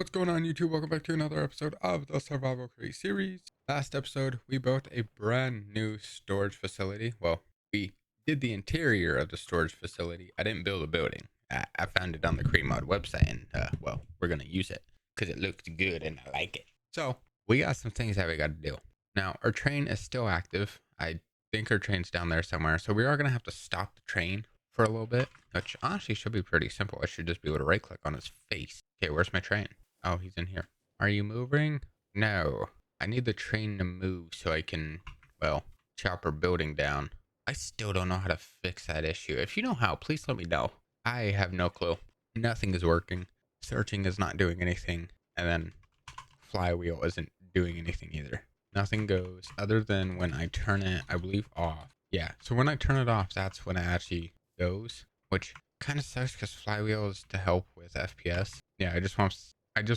What's going on, YouTube? Welcome back to another episode of the Survival Crate series. Last episode, we built a brand new storage facility. Well, we did the interior of the storage facility. I didn't build a building. I found it on the Crate Mod website, and well, we're gonna use it because it looks good and I like it. So we got some things that we got to do. Now, our train is still active. I think our train's down there somewhere, so we are gonna have to stop the train for a little bit, which honestly should be pretty simple. I should just be able to right click on his face. Okay, where's my train? Oh, he's in here. Are you moving? No. I need the train to move so I can, well, chop our building down. I still don't know how to fix that issue. If you know how, please let me know. I have no clue. Nothing is working. Searching is not doing anything. And then flywheel isn't doing anything either. Nothing goes other than when I turn it, I believe, off. Yeah, so when I turn it off, that's when it actually goes, which kind of sucks because flywheel is to help with FPS. Yeah, I just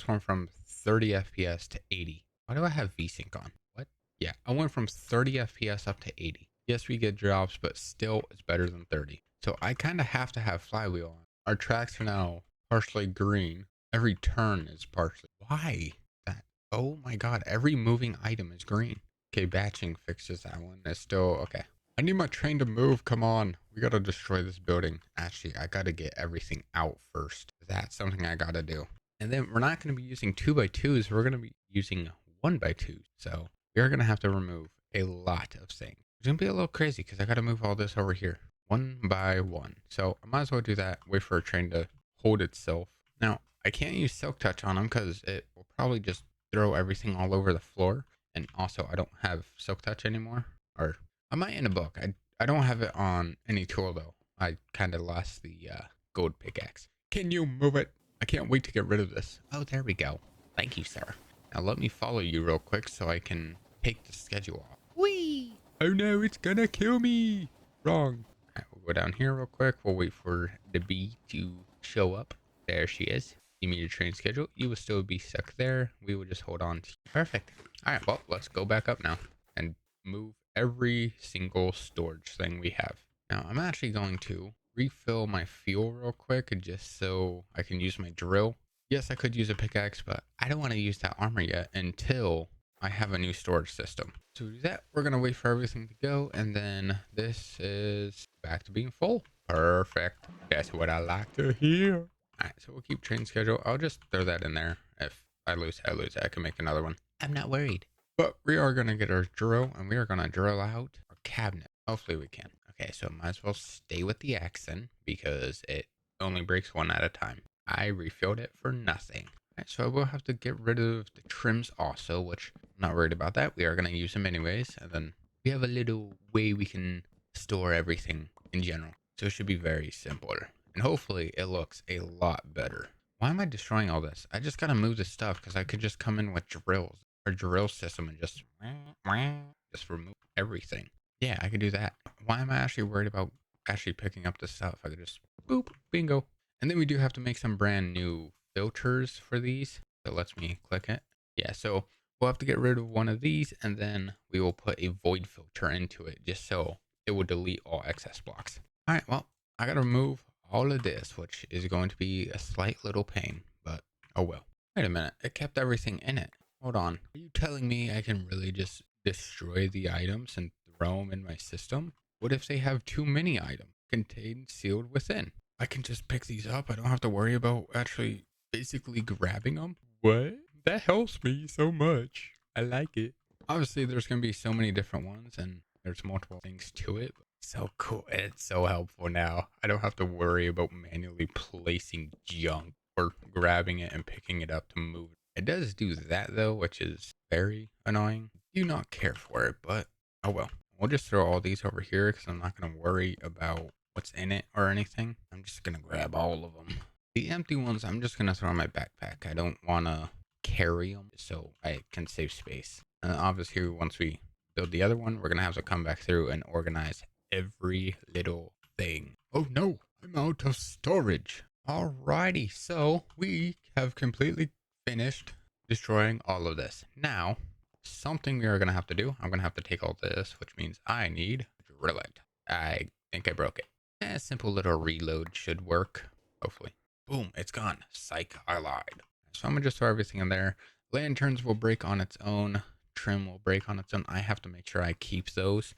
went from 30 FPS to 80. Why do I have VSync on? What? Yeah, I went from 30 FPS up to 80. Yes, we get drops, but still it's better than 30. So I kind of have to have flywheel on. Our tracks are now partially green. Every turn is partially. Why? That. Oh my god, every moving item is green. Okay, batching fixes that one. It's still okay. I need my train to move. Come on. We gotta destroy this building. Actually, I gotta get everything out first. That's something I gotta do. And then we're not going to be using 2x2s. We're going to be using 1x2s. So we are going to have to remove a lot of things. It's going to be a little crazy because I got to move all this over here one by one. So I might as well do that. Wait for a train to hold itself. Now, I can't use Silk Touch on them because it will probably just throw everything all over the floor. And also, I don't have Silk Touch anymore. Or I might in a book. I don't have it on any tool, though. I kind of lost the gold pickaxe. Can you move it? I can't wait to get rid of this. Oh, there we go. Thank you, sir. Now let me follow you real quick so I can take the schedule off. Whee! Oh no, it's gonna kill me. Wrong. All right, we'll go down here real quick. We'll wait for the bee to show up. There she is. Give me your train schedule. You will still be stuck there. We will just hold on to you. Perfect. All right, well, let's go back up now and move every single storage thing we have. Now, I'm actually going to refill my fuel real quick just so I can use my drill. Yes, I could use a pickaxe, but I don't want to use that armor yet until I have a new storage system. So to do that, we're going to wait for everything to go, and then this is back to being full. Perfect. That's what I like to hear. All right, so we'll keep train schedule. I'll just throw that in there. If I lose, I lose. I can make another one. I'm not worried. But we are going to get our drill, and we are going to drill out our cabinet. Hopefully we can. Okay, so might as well stay with the axe then, because it only breaks one at a time. I refilled it for nothing. Alright, so I will have to get rid of the trims also, which I'm not worried about that. We are going to use them anyways. And then we have a little way we can store everything in general. So it should be very simple. And hopefully it looks a lot better. Why am I destroying all this? I just got to move this stuff because I could just come in with drills. Or drill system and just remove everything. Yeah, I could do that. Why am I actually worried about actually picking up the stuff? I could just boop, bingo. And then we do have to make some brand new filters for these. So it lets me click it. Yeah, so we'll have to get rid of one of these and then we will put a void filter into it just so it will delete all excess blocks. All right, well, I got to remove all of this, which is going to be a slight little pain, but oh well. Wait a minute, it kept everything in it. Hold on. Are you telling me I can really just destroy the items and throw them in my system? What if they have too many items contained sealed within? I can just pick these up. I don't have to worry about actually physically grabbing them. What? That helps me so much. I like it. Obviously, there's going to be so many different ones and there's multiple things to it. But so cool. It's so helpful now. I don't have to worry about manually placing junk or grabbing it and picking it up to move it. It does do that though, which is very annoying. Do not care for it, but oh well. We'll just throw all these over here because I'm not going to worry about what's in it or anything. I'm just going to grab all of them. The empty ones, I'm just going to throw in my backpack. I don't want to carry them so I can save space. And obviously, once we build the other one, we're going to have to come back through and organize every little thing. Oh no, I'm out of storage. Alrighty, so we have completely finished destroying all of this. Now, something we are going to have to do, I'm going to have to take all this, which means I need to drill it. I think I broke it. A simple little reload should work, hopefully. Boom, it's gone. Psych, I lied. So I'm gonna just throw everything in there. Lanterns will break on its own. Trim will break on its own. I have to make sure I keep those.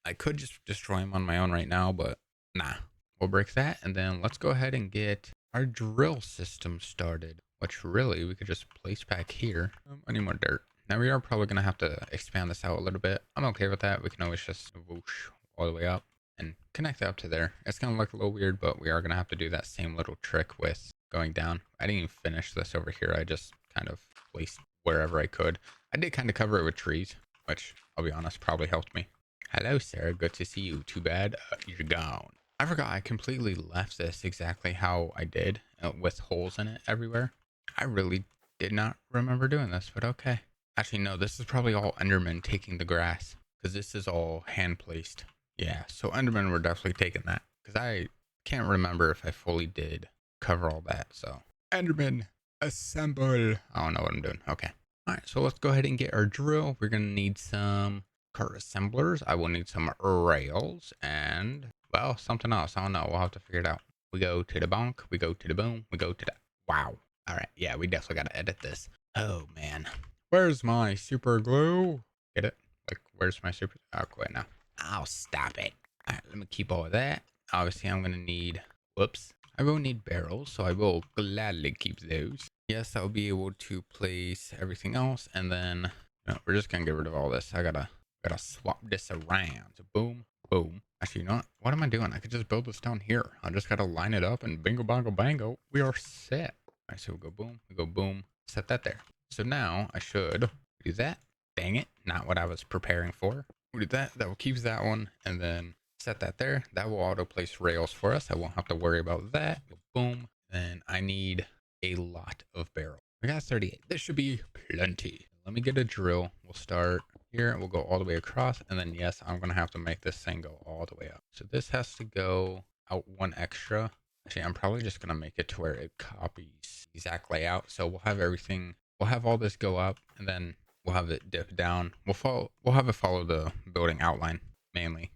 I could just destroy them on my own right now, but nah. We'll break that, and then let's go ahead and get our drill system started, which really we could just place back here. I need more dirt. Now we are probably gonna have to expand this out a little bit. I'm okay with that. We can always just whoosh all the way up and connect that up to there. It's gonna look a little weird, but we are gonna have to do that same little trick with going down. I didn't even finish this over here. I just kind of placed wherever I could. I did kind of cover it with trees, which I'll be honest probably helped me. Hello, Sarah. Good to see you. Too bad you're gone. I forgot I completely left this exactly how I did, with holes in it everywhere. I really did not remember doing this, but okay. Actually, no, this is probably all Enderman taking the grass, because this is all hand placed. Yeah, so Enderman were definitely taking that, because I can't remember if I fully did cover all that. So Enderman, assemble. I don't know what I'm doing. Okay. All right, so let's go ahead and get our drill. We're gonna need some cart assemblers. I will need some rails and, well, something else. I don't know. We'll have to figure it out. We go to the bonk. We go to the boom. We go to the, wow. All right. Yeah, we definitely got to edit this. Oh, man. Where's my super glue? Get it? Like, where's my super? Oh, quit now. I'll stop it. All right, let me keep all of that. Obviously, I'm going to need, whoops. I will need barrels, so I will gladly keep those. Yes, I'll be able to place everything else, and then no, we're just going to get rid of all this. I gotta swap this around. So boom, boom. Actually, you know what am I doing? I could just build this down here. I just gotta line it up and bingo bongo bango. We are set. All right, so we go boom, set that there. So now I should do that. Dang it, not what I was preparing for. We do that. That will keep that one, and then set that there. That will auto place rails for us. I won't have to worry about that. Boom. Then I need a lot of barrels. I got 38. This should be plenty. Let me get a drill. We'll start here. We'll go all the way across, and then yes, I'm gonna have to make this thing go all the way up. So this has to go out one extra. Actually, I'm probably just gonna make it to where it copies the exact layout. So we'll have everything. We'll have all this go up, and then we'll have it dip down. We'll have it follow the building outline mainly.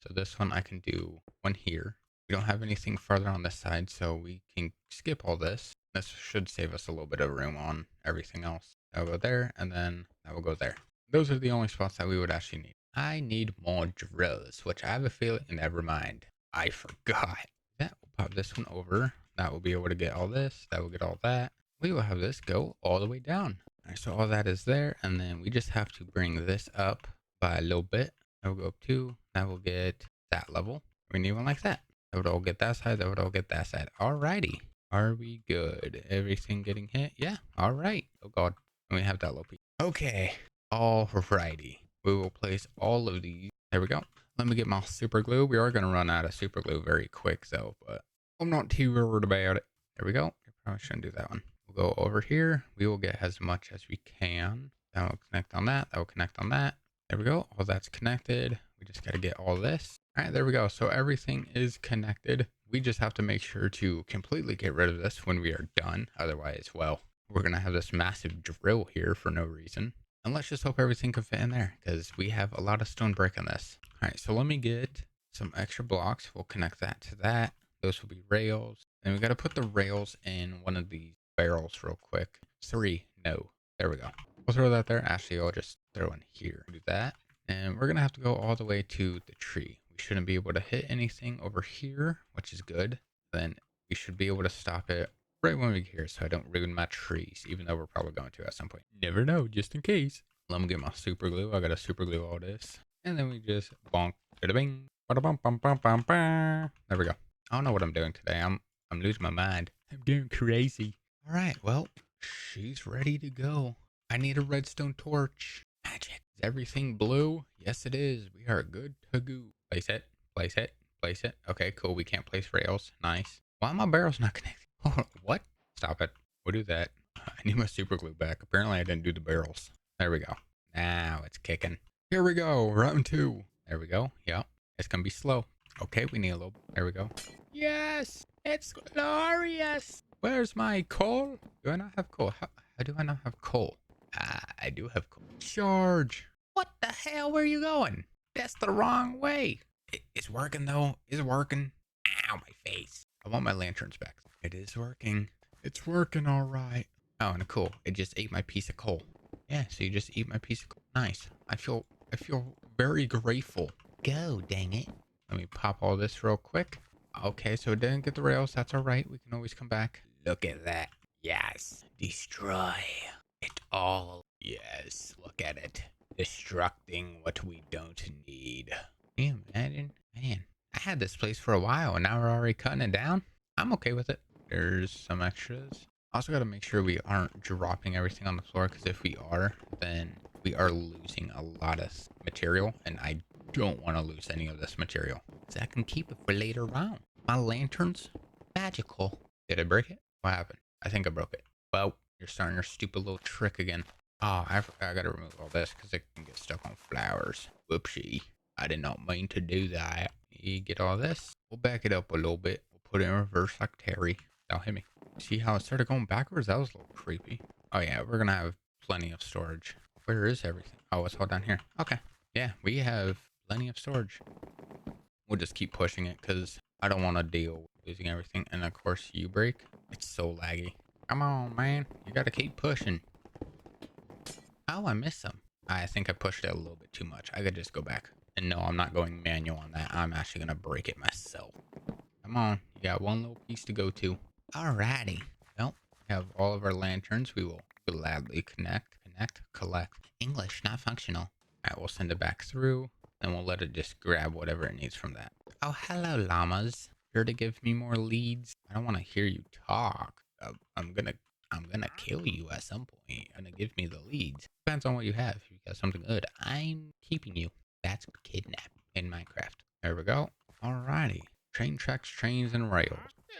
So this one I can do one here. We don't have anything further on this side, so we can skip all this. This should save us a little bit of room on everything else. That'll go there, and then that will go there. Those are the only spots that we would actually need. I need more drills, which I have a feeling, never mind. I forgot. Yeah, we'll pop this one over. That will be able to get all this. That will get all that. We will have this go all the way down. All right, so all that is there, and then we just have to bring this up by a little bit. That will go up 2. That will get that level. We need one like that. That would all get that side. That would all get that side. Alrighty. Are we good? Everything getting hit? Yeah. All right. Oh, God. And we have that low peak. Okay. Alrighty. We will place all of these. There we go. Let me get my super glue. We are going to run out of super glue very quick, though, but I'm not too worried about it. There we go. I probably shouldn't do that one. We'll go over here. We will get as much as we can. That will connect on that. That will connect on that. There we go. All that's connected. We just got to get all this. All right, there we go. So everything is connected. We just have to make sure to completely get rid of this when we are done. Otherwise, well, we're going to have this massive drill here for no reason. And let's just hope everything can fit in there, because we have a lot of stone brick on this. All right, so let me get some extra blocks. We'll connect that to that. Those will be rails. And we got to put the rails in one of these barrels real quick. 3. No. There we go. We'll throw that there. Actually, I'll just throw in here. Do that. And we're going to have to go all the way to the tree. We shouldn't be able to hit anything over here, which is good. Then we should be able to stop it right when we get here, so I don't ruin my trees, even though we're probably going to at some point. Never know, just in case. Let me get my super glue. I got to super glue all this. And then we just bonk, bada bing, bada bum bum bum bum bum. There we go. I don't know what I'm doing today. I'm losing my mind. I'm going crazy. All right, well, she's ready to go. I need a redstone torch. Magic. Is everything blue? Yes, it is. We are good to go. Place it. Place it. Place it. Okay, cool. We can't place rails. Nice. Why are my barrels not connected? Oh, what? Stop it. We'll do that. I need my super glue back. Apparently, I didn't do the barrels. There we go. Now it's kicking. Here we go. Round 2. There we go. Yep. It's going to be slow. Okay, we need a little. There we go. Yes. It's glorious. Where's my coal? Do I not have coal? How do I not have coal? I do have coal. Charge. What the hell? Where are you going? That's the wrong way. It's working though. Is it working? Ow, my face. I want my lanterns back. It is working. It's working all right. Oh, and cool. It just ate my piece of coal. Yeah, so you just eat my piece of coal. Nice. I feel very grateful. Go, dang it. Let me pop all this real quick. Okay, so it didn't get the rails. That's all right. We can always come back. Look at that. Yes. Destroy it all. Yes. Look at it. Destructing what we don't need. Can you imagine? Man, I had this place for a while and now we're already cutting it down. I'm okay with it. There's some extras. Also got to make sure we aren't dropping everything on the floor, because if we are, then we are losing a lot of material, and I don't want to lose any of this material, so I can keep it for later on. My lantern's magical. Did I break it? What happened? I think I broke it. Well, you're starting your stupid little trick again. Oh, I gotta remove all this because it can get stuck on flowers. Whoopsie. I did not mean to do that. You get all this. We'll back it up a little bit. We'll put it in reverse like Terry. Don't hit me. See how it started going backwards? That was a little creepy. Oh yeah, we're gonna have plenty of storage. Where is everything? Oh, it's all down here. Okay. Yeah, we have plenty of storage. We'll just keep pushing it because I don't want to deal with losing everything. And of course, you break. It's so laggy. Come on, man. You gotta keep pushing. Oh, I missed some. I think I pushed it a little bit too much. I could just go back. And no, I'm not going manual on that. I'm actually gonna break it myself. Come on. You got one little piece to go to. Alrighty. Well, we have all of our lanterns. We will gladly collect. English, not functional. Alright, we'll send it back through. And we'll let it just grab whatever it needs from that. Oh, hello, llamas. Here to give me more leads. I don't want to hear you talk. I'm gonna kill you at some point. You're gonna give me the leads. Depends on what you have. If you got something good, I'm keeping you. That's kidnap in Minecraft. There we go. Alrighty. Train tracks, trains, and rails.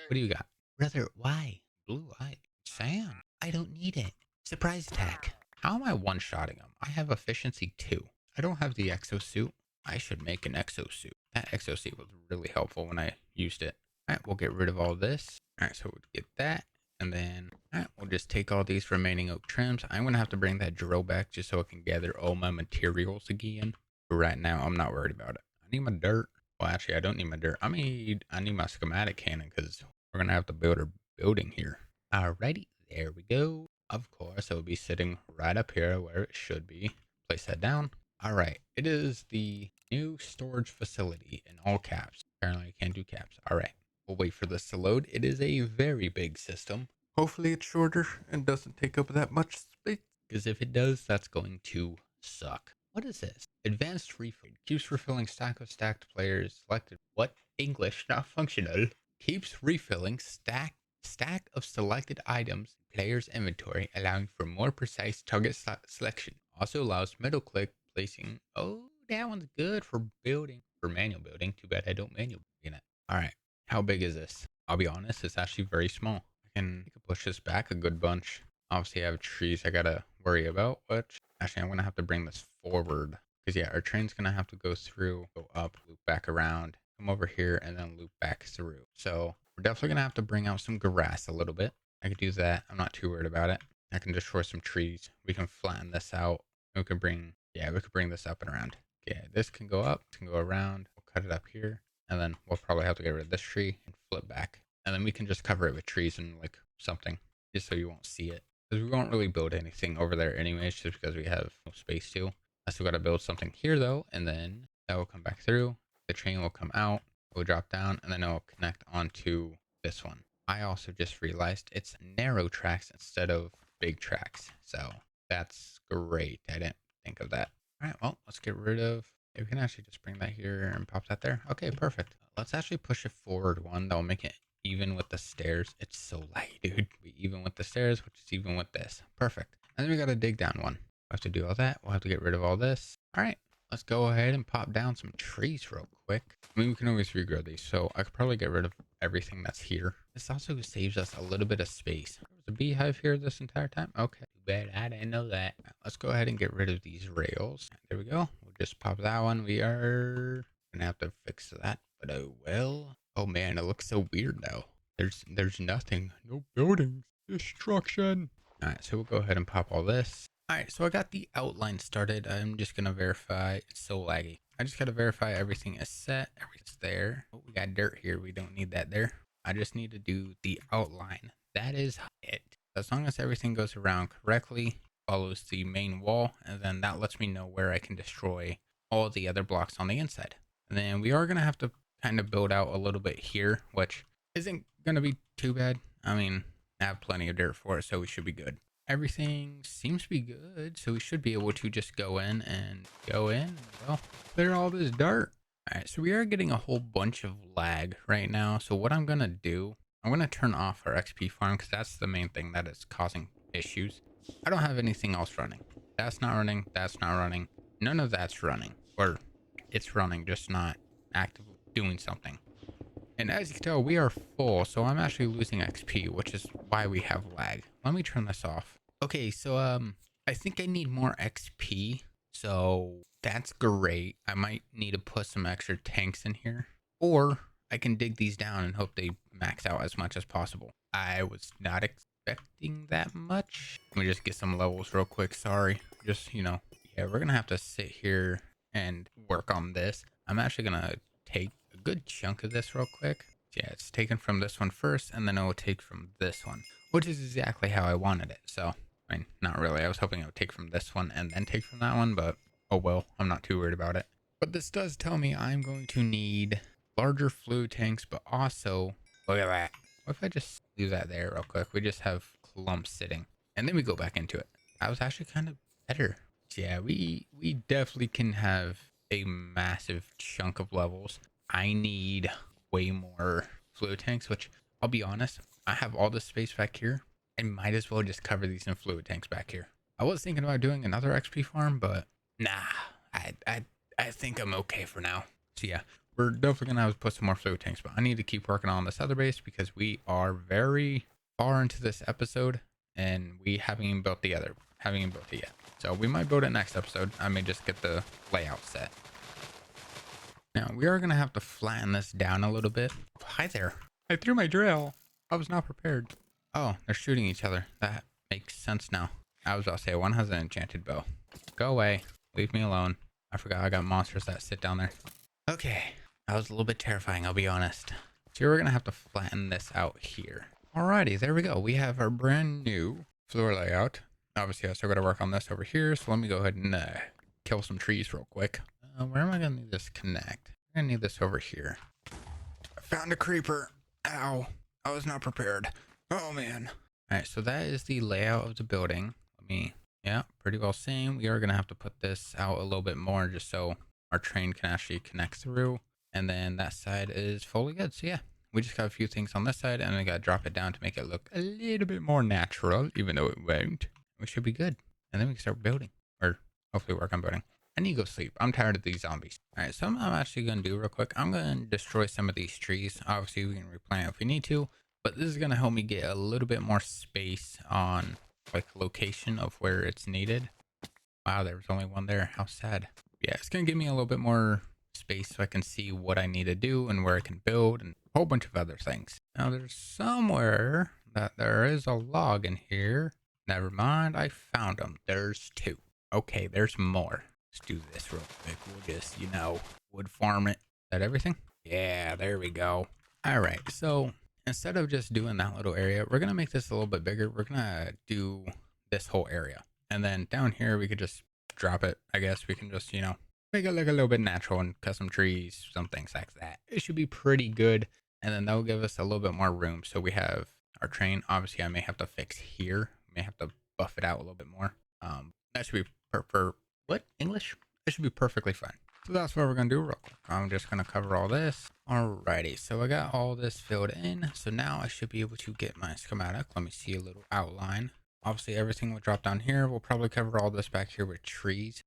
What do you got? Brother, why? Blue eye. Sand. I don't need it. Surprise attack. How am I one-shotting them? I have efficiency 2. I don't have the exosuit. I should make an exosuit. That exosuit was really helpful when I used it. Alright, we'll get rid of all this. Alright, so we'll get that. And then, alright, we'll just take all these remaining oak trims. I'm going to have to bring that drill back just so I can gather all my materials again. But right now, I'm not worried about it. I need my dirt. Well, actually, I don't need my dirt. I need my schematic cannon because we're going to have to build a building here. Alrighty, there we go. Of course, it will be sitting right up here where it should be. Place that down. Alright, it is the new storage facility in all caps. Apparently, I can't do caps. Alright, we'll wait for this to load. It is a very big system. Hopefully, it's shorter and doesn't take up that much space. Because if it does, that's going to suck. What is this? Advanced refill. Keeps refilling stack of stacked players. Selected. What? English, not functional. Keeps refilling stack of selected items in player's inventory, allowing for more precise target selection. Also allows middle click placing. Oh, that one's good for building, for manual building. Too bad I don't manual build it. All right, how big is this? I'll be honest, it's actually very small. I can push this back a good bunch. Obviously, I have trees I gotta worry about, which actually I'm gonna have to bring this forward because yeah, our train's gonna have to go through, go up, loop back around, come over here, and then loop back through. So we're definitely gonna have to bring out some grass a little bit. I could do that. I'm not too worried about it. I can destroy some trees. We can flatten this out. We could bring, yeah, we could bring this up and around. Yeah, this can go up, can go around. We'll cut it up here, and then we'll probably have to get rid of this tree and flip back. And then we can just cover it with trees and like something, just so you won't see it. Because we won't really build anything over there anyways, just because we have no space to. I still got to build something here though, and then that will come back through. The train will come out, will drop down, and then it will connect onto this one. I also just realized it's narrow tracks instead of big tracks, so that's great. I didn't think of that. All right, well, let's get rid of. We can actually just bring that here and pop that there. Okay, perfect. Let's actually push it forward one that will make it even with the stairs. It's so light, dude. We even with the stairs, which is even with this. Perfect. And then we got to dig down one. We'll have to do all that. We'll have to get rid of all this. All right, let's go ahead and pop down some trees real quick. I mean, we can always regrow these, so I could probably get rid of everything that's here. This also saves us a little bit of space. There was a beehive here this entire time. Okay, too bad I didn't know that. Let's go ahead and get rid of these rails. There we go. We'll just pop that one. We are gonna have to fix that, but oh well. Oh man, it looks so weird now. There's nothing. No buildings. Destruction. All right, so we'll go ahead and pop all this. All right, so I got the outline started. I'm just gonna verify. It's so laggy. I just gotta verify everything is set. Everything's there. Oh, we got dirt here. We don't need that there. I just need to do the outline. That is As long as everything goes around correctly, follows the main wall, and then that lets me know where I can destroy all the other blocks on the inside. And then we are going to have to kind of build out a little bit here, which isn't going to be too bad. I mean, I have plenty of dirt for it, so we should be good. Everything seems to be good, so we should be able to just go in and well, clear all this dirt. All right, so we are getting a whole bunch of lag right now. So what I'm going to do, I'm going to turn off our XP farm because that's the main thing that is causing issues. I don't have anything else running. That's not running. That's not running. None of that's running. Or it's running, just not actively doing something. And as you can tell, we are full, so I'm actually losing XP, which is why we have lag. Let me turn this off. Okay, so I think I need more XP, so that's great. I might need to put some extra tanks in here, or I can dig these down and hope they max out as much as possible. I was not expecting that much. Let me just get some levels real quick. Sorry, just, yeah, we're gonna have to sit here and work on this. I'm actually gonna take a good chunk of this real quick. Yeah, it's taken from this one first, and then it will take from this one, which is exactly how I wanted it. So, I mean, not really. I was hoping it would take from this one and then take from that one, but oh well, I'm not too worried about it. But this does tell me I'm going to need larger fluid tanks, but also, look at that. What if I just leave that there real quick? We just have clumps sitting, and then we go back into it. That was actually kind of better. Yeah, we definitely can have a massive chunk of levels. I need way more fluid tanks, which I'll be honest, I have all this space back here. I might as well just cover these in fluid tanks back here. I was thinking about doing another XP farm, but nah, I think I'm okay for now. So yeah, we're definitely gonna have to put some more fluid tanks, but I need to keep working on this other base because we are very far into this episode and we haven't even built the other, haven't even built it yet. So we might build it next episode. I may just get the layout set. Now we are gonna have to flatten this down a little bit. Hi there. I threw my drill. I was not prepared. Oh, they're shooting each other. That makes sense now. I was about to say, one has an enchanted bow. Go away. Leave me alone. I forgot I got monsters that sit down there. Okay. That was a little bit terrifying, I'll be honest. So we're going to have to flatten this out here. Alrighty, there we go. We have our brand new floor layout. Obviously, I still got to work on this over here. So let me go ahead and kill some trees real quick. Where am I going to need this connect? I'm going to need this over here. I found a creeper. Ow. I was not prepared. Oh, man. All right, so that is the layout of the building. Yeah, pretty well same. We are going to have to put this out a little bit more just so our train can actually connect through. And then that side is fully good. So yeah, we just got a few things on this side and we got to drop it down to make it look a little bit more natural, even though it won't. We should be good. And then we can start building, or hopefully work on building. I need to go sleep. I'm tired of these zombies. All right, so I'm actually going to do real quick. I'm going to destroy some of these trees. Obviously, we can replant if we need to, but this is going to help me get a little bit more space on like location of where it's needed. Wow, there was only one there. How sad. Yeah, it's going to give me a little bit more space so I can see what I need to do and where I can build and a whole bunch of other things. Now, there's somewhere that there is a log in here. Never mind, I found them. There's two. Okay, there's more. Let's do this real quick. We'll just, wood farm it. Is that everything? Yeah, there we go. All right, so instead of just doing that little area, we're going to make this a little bit bigger. We're going to do this whole area. And then down here, we could just drop it. I guess we can just, make it look a little bit natural and cut some trees, some things like that. It should be pretty good. And then that will give us a little bit more room. So we have our train. Obviously, I may have to fix here. May have to buff it out a little bit more. That should be what? English? That should be perfectly fine. So that's what we're going to do real quick. I'm just going to cover all this. Alrighty, so I got all this filled in. So now I should be able to get my schematic. Let me see a little outline. Obviously, everything will drop down here. We'll probably cover all this back here with trees,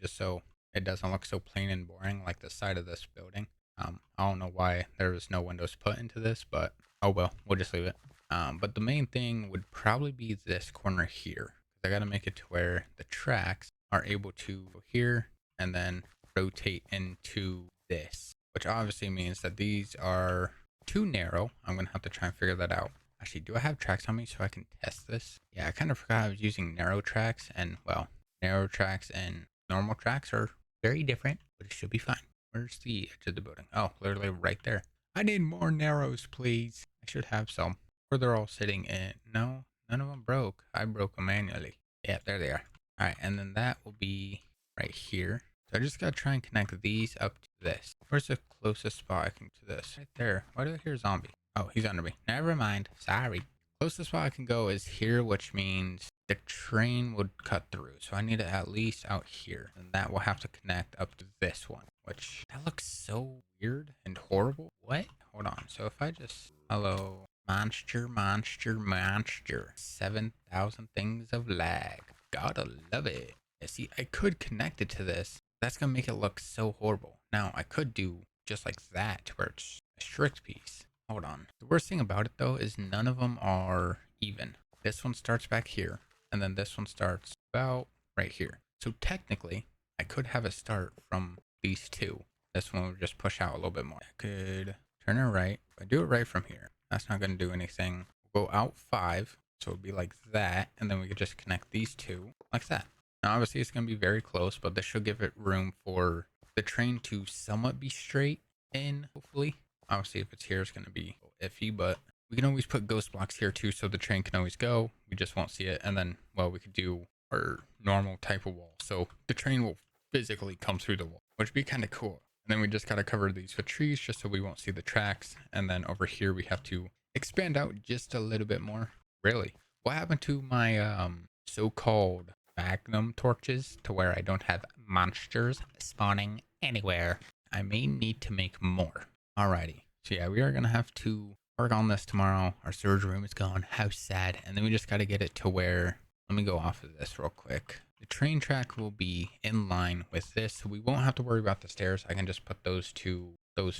just so it doesn't look so plain and boring like the side of this building. I don't know why there was no windows put into this, but oh well, we'll just leave it. But the main thing would probably be this corner here. I got to make it to where the tracks are able to go here and then rotate into this, which obviously means that these are too narrow. I'm going to have to try and figure that out. Actually, do I have tracks on me so I can test this? Yeah, I kind of forgot I was using narrow tracks, and well, narrow tracks and normal tracks are very different, but it should be fine. Where's the edge of the building? Oh, literally right there. I need more narrows, please. I should have some. Or they're all sitting in. No, None of them broke. I broke them manually. Yeah, there they are. All right, and then that will be right here. So I just gotta try and connect these up to this. Where's the closest spot I can to this? Right there. Why do I hear a zombie? Oh, he's under me. Never mind. Sorry. Closest spot I can go is here, which means the train would cut through. So I need it at least out here. And that will have to connect up to this one, which that looks so weird and horrible. What? Hold on. So if I just, hello, monster, monster, monster. 7,000 things of lag. Gotta love it. Yeah, see, I could connect it to this. That's gonna make it look so horrible. Now, I could do just like that, where it's a strict piece. Hold on. The worst thing about it, though, is none of them are even. This one starts back here, and then this one starts about right here. So technically, I could have it start from these two. This one would just push out a little bit more. I could turn it right. If I do it right from here, that's not going to do anything. We'll go out 5, so it'll be like that, and then we could just connect these two like that. Now, obviously, it's going to be very close, but this should give it room for the train to somewhat be straight in, hopefully. Obviously, if it's here, it's going to be iffy, but we can always put ghost blocks here too, so the train can always go. We just won't see it, and then, well, we could do our normal type of wall. So the train will physically come through the wall, which would be kind of cool. And then we just got to cover these with trees just so we won't see the tracks. And then over here, we have to expand out just a little bit more. Really? What happened to my so-called magnum torches to where I don't have monsters spawning anywhere? I may need to make more. Alrighty. So yeah, we are going to have to work on this tomorrow. Our storage room is gone. How sad. And then we just got to get it to where, let me go off of this real quick. The train track will be in line with this, so we won't have to worry about the stairs. I can just put those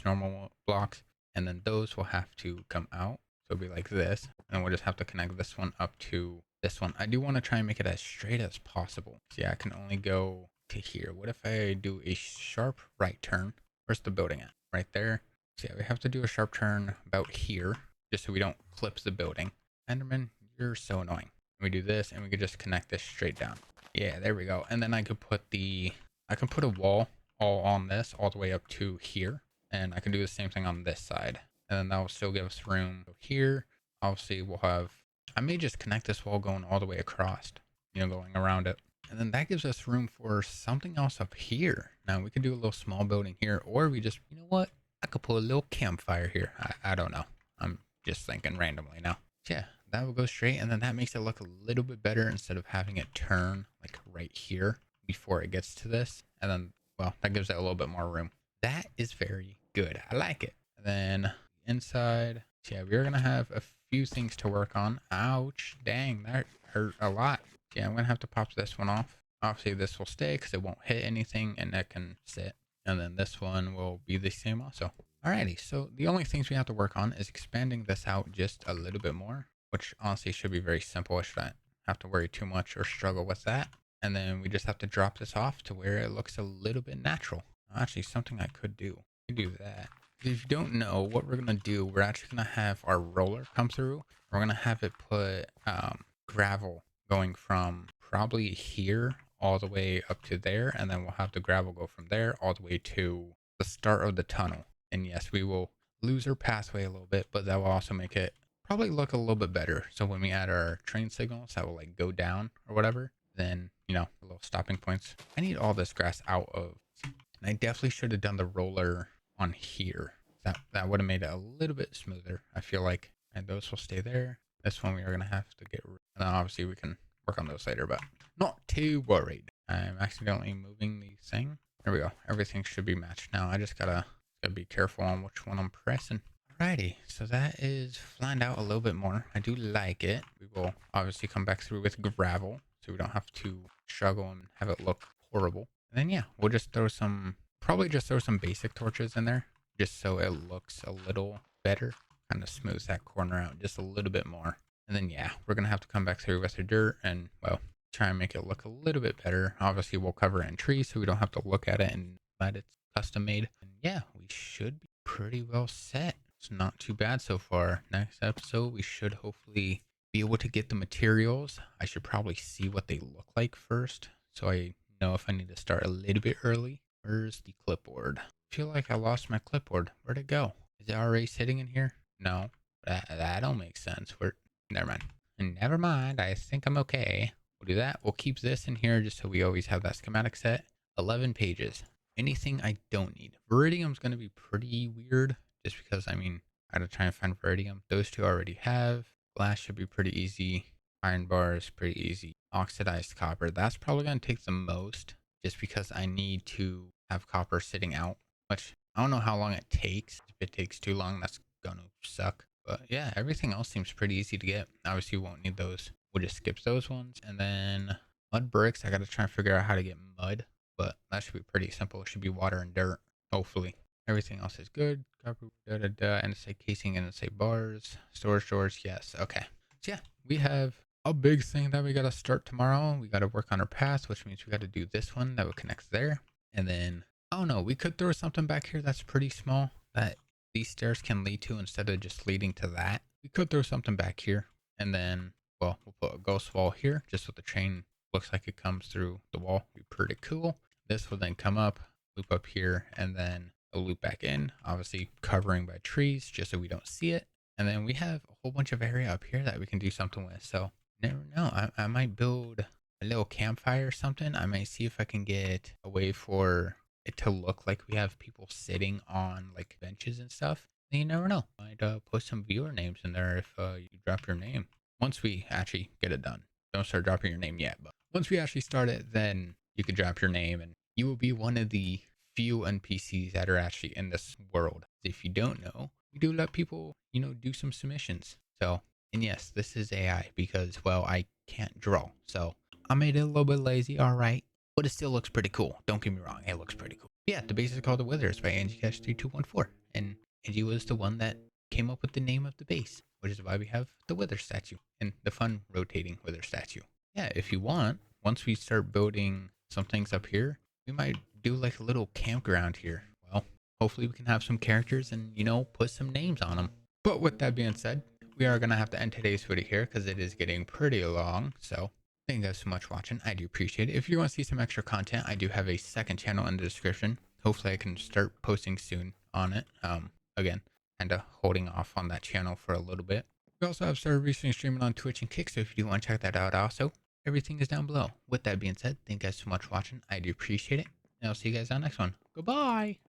normal blocks, and then those will have to come out. So it'll be like this, and we'll just have to connect this one up to this one. I do want to try and make it as straight as possible. So yeah, I can only go to here. What if I do a sharp right turn? Where's the building at? Right there. So yeah, we have to do a sharp turn about here, just so we don't clip the building. Enderman, you're so annoying. We do this, and we could just connect this straight down. Yeah, there we go. And then I could put a wall all on this all the way up to here. And I can do the same thing on this side. And then that will still give us room here. Obviously, I may just connect this wall going all the way across, going around it. And then that gives us room for something else up here. Now, we could do a little small building here, or we just, you know what? I could put a little campfire here. I don't know. I'm just thinking randomly now. Yeah, that will go straight, and then that makes it look a little bit better instead of having it turn like right here before it gets to this. And then, well, that gives it a little bit more room. That is very good. I like it. And then inside, yeah, we're gonna have a few things to work on. Ouch, dang, that hurt a lot. Yeah, I'm gonna have to pop this one off. Obviously, this will stay because it won't hit anything, and that can sit. And then this one will be the same also. Alrighty, so the only things we have to work on is expanding this out just a little bit more, which honestly should be very simple. I shouldn't have to worry too much or struggle with that. And then we just have to drop this off to where it looks a little bit natural. Actually, something I could do. I could do that. If you don't know what we're going to do, we're actually going to have our roller come through. We're going to have it put gravel going from probably here all the way up to there. And then we'll have the gravel go from there all the way to the start of the tunnel. And yes, we will lose our pathway a little bit, but that will also make it probably look a little bit better. So when we add our train signals that will like go down or whatever, then, little stopping points. I need all this grass out of, and I definitely should have done the roller on here. That would have made it a little bit smoother, I feel like. And those will stay there. This one we are going to have to get rid of. And then obviously we can work on those later, but not too worried. I'm accidentally moving the thing. There we go. Everything should be matched now. I just gotta be careful on which one I'm pressing. Alrighty, so that is flattened out a little bit more. I do like it. We will obviously come back through with gravel, so we don't have to struggle and have it look horrible. And then yeah, we'll just probably just throw some basic torches in there, just so it looks a little better. Kind of smooths that corner out just a little bit more. And then yeah, we're gonna have to come back through with the dirt and, well, try and make it look a little bit better. Obviously, we'll cover it in trees so we don't have to look at it and that it's custom made. And yeah, we should be pretty well set. It's not too bad so far. Next episode, we should hopefully be able to get the materials. I should probably see what they look like first, so I know if I need to start a little bit early. Where's the clipboard? I feel like I lost my clipboard. Where'd it go? Is it already sitting in here? No, that don't make sense. Never mind. And never mind, I think I'm okay. We'll do that. We'll keep this in here just so we always have that schematic set. 11 pages. Anything I don't need. Viridium's going to be pretty weird just because, I mean, I gotta try and find Viridium. Those two I already have. Glass should be pretty easy. Iron bar is pretty easy. Oxidized copper, that's probably going to take the most just because I need to have copper sitting out, which I don't know how long it takes. If it takes too long, that's going to suck. But yeah, everything else seems pretty easy to get. Obviously, we won't need those. We'll just skip those ones. And then mud bricks, I got to try and figure out how to get mud, but that should be pretty simple. It should be water and dirt, hopefully. Everything else is good. Copper, and say casing and say bars. Storage, yes. Okay. So yeah, we have a big thing that we got to start tomorrow. We got to work on our path, which means we got to do this one that would connect there. And then, I don't know, we could throw something back here that's pretty small that these stairs can lead to instead of just leading to that. We could throw something back here. And then, well, we'll put a ghost wall here just so the train looks like it comes through the wall. Be pretty cool. This will then come up, loop up here, and then a loop back in, obviously covering by trees just so we don't see it. And then we have a whole bunch of area up here that we can do something with. So never know. I might build a little campfire or something. I might see if I can get a way for it to look like we have people sitting on like benches and stuff. And you never know. I might put some viewer names in there if you drop your name. Once we actually get it done. Don't start dropping your name yet, but once we actually start it, then you could drop your name and you will be one of the few NPCs that are actually in this world. If you don't know, we do let people, do some submissions. So, and yes, this is AI because, well, I can't draw. So I made it a little bit lazy, all right. But it still looks pretty cool. Don't get me wrong, it looks pretty cool. Yeah, the base is called The Withers by Angie-3214. And Angie was the one that came up with the name of the base, which is why we have the Wither statue and the fun rotating Wither statue. Yeah, if you want, once we start building some things up here, we might do like a little campground here. Well, hopefully we can have some characters and, put some names on them. But with that being said, we are going to have to end today's video here because it is getting pretty long. So thank you guys so much for watching. I do appreciate it. If you want to see some extra content, I do have a second channel in the description. Hopefully I can start posting soon on it. Again, kind of holding off on that channel for a little bit. We also have started recently streaming on Twitch and Kick, so if you do want to check that out also, everything is down below. With that being said, thank you guys so much for watching. I do appreciate it. And I'll see you guys on the next one. Goodbye.